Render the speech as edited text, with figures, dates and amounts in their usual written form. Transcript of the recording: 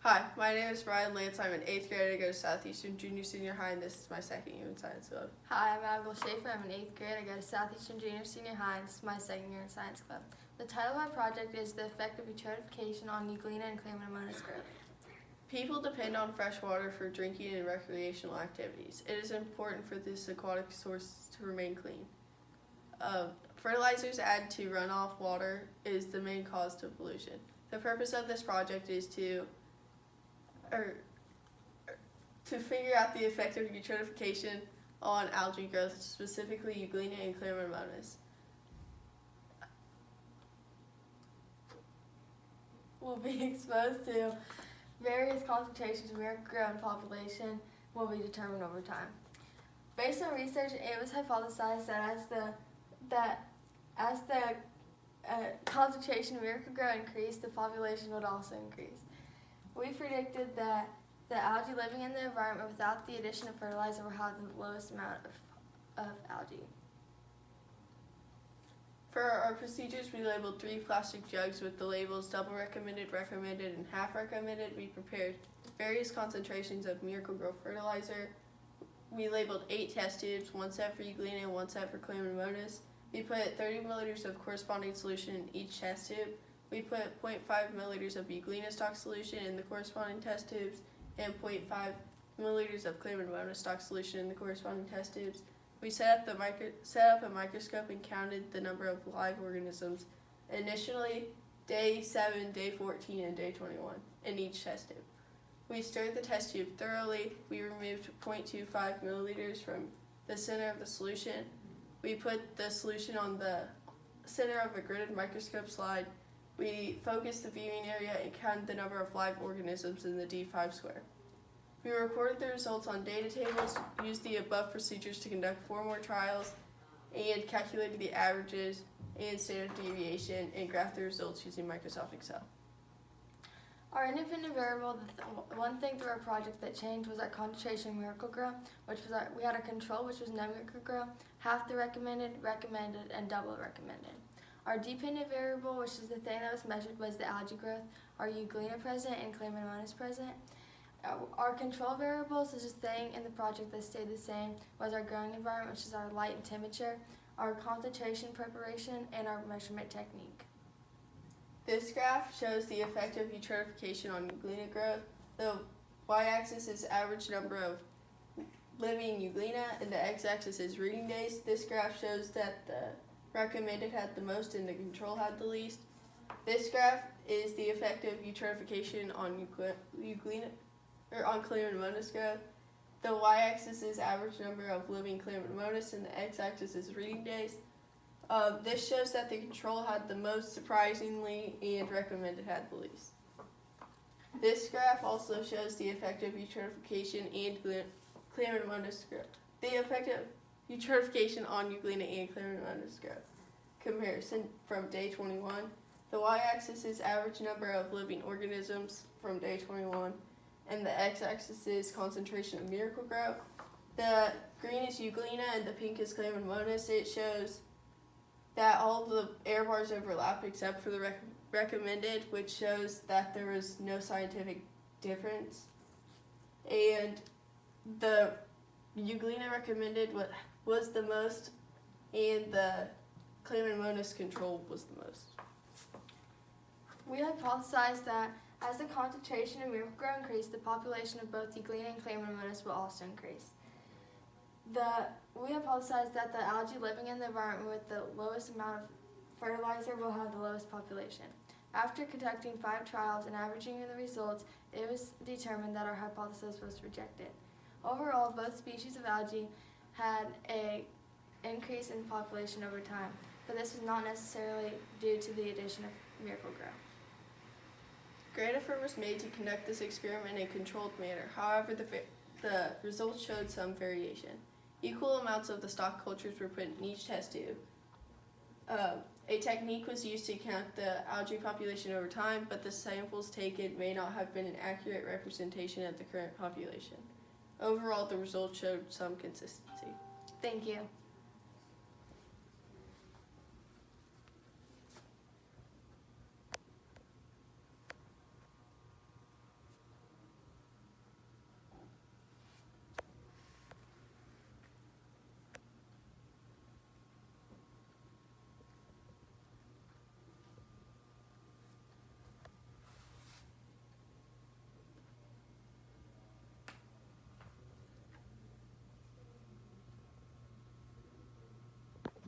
Hi, my name is Lantz. I'm in 8th grade. I go to Southeastern Junior Senior High, and this is my second year in Science Club. Hi, I'm Abigail Shaffer. I'm in 8th grade. I go to Southeastern Junior Senior High, and this is my second year in Science Club. The title of my project is The Effect of Eutrophication on Euglena and Chlamydomonas Growth. People depend on fresh water for drinking and recreational activities. It is important for this aquatic source to remain clean. Fertilizers added to runoff water is the main cause of pollution. The purpose of this project is to figure out the effect of eutrophication on algae growth, specifically Euglena and Chlamydomonas. Will be exposed to various concentrations of miracle-grown population will be determined over time. Based on research, it was hypothesized that as the concentration of miracle-grow increased, the population would also increase. We predicted that the algae living in the environment without the addition of fertilizer will have the lowest amount of algae. For our procedures, we labeled 3 plastic jugs with the labels double recommended, recommended, and half recommended. We prepared various concentrations of Miracle-Gro fertilizer. We labeled 8 test tubes, 1 set for Euglena and 1 set for Chlamydomonas. We put 30 milliliters of corresponding solution in each test tube. We put 0.5 milliliters of Euglena stock solution in the corresponding test tubes and 0.5 milliliters of Chlamydomonas stock solution in the corresponding test tubes. We set up a microscope and counted the number of live organisms initially, day 7, day 14, and day 21 in each test tube. We stirred the test tube thoroughly. We removed 0.25 milliliters from the center of the solution. We put the solution on the center of a gridded microscope slide. We focused the viewing area and counted the number of live organisms in the D5 square. We recorded the results on data tables, used the above procedures to conduct 4 more trials, and calculated the averages and standard deviation and graphed the results using Microsoft Excel. Our independent variable, one thing through our project that changed was our concentration of Miracle-Gro, we had a control, which was no Miracle-Gro, half the recommended, and double recommended. Our dependent variable, which is the thing that was measured, was the algae growth, our Euglena present and Chlamydomonas present. Our control variables, is a thing in the project that stayed the same, was our growing environment, which is our light and temperature, our concentration preparation, and our measurement technique. This graph shows the effect of eutrophication on Euglena growth. The y-axis is average number of living Euglena, and the x-axis is reading days. This graph shows that the recommended had the most and the control had the least. This graph is the effect of eutrophication on Chlamydomonas growth. The y-axis is average number of living Chlamydomonas, and the x-axis is reading days. This shows that the control had the most, surprisingly, and recommended had the least. This graph also shows the effect of eutrophication and Chlamydomonas growth. The effect of eutrophication on Euglena and Chlamydomonas growth. Comparison from day 21. The y-axis is average number of living organisms from day 21, and the x-axis is concentration of Miracle-Gro. The green is Euglena and the pink is Chlamydomonas. It shows that all the error bars overlap except for the recommended, which shows that there was no scientific difference. And the Euglena recommended was the most, and the Chlamydomonas control was the most. We hypothesized that as the concentration of Miracle-Gro increased, the population of both Euglena and Chlamydomonas will also increase. We hypothesized that the algae living in the environment with the lowest amount of fertilizer will have the lowest population. After conducting 5 trials and averaging the results, it was determined that our hypothesis was rejected. Overall, both species of algae had an increase in population over time, but this was not necessarily due to the addition of Miracle-Gro. Great effort was made to conduct this experiment in a controlled manner. However, the results showed some variation. Equal amounts of the stock cultures were put in each test tube. A technique was used to count the algae population over time, but the samples taken may not have been an accurate representation of the current population. Overall, the results showed some consistency. Thank you.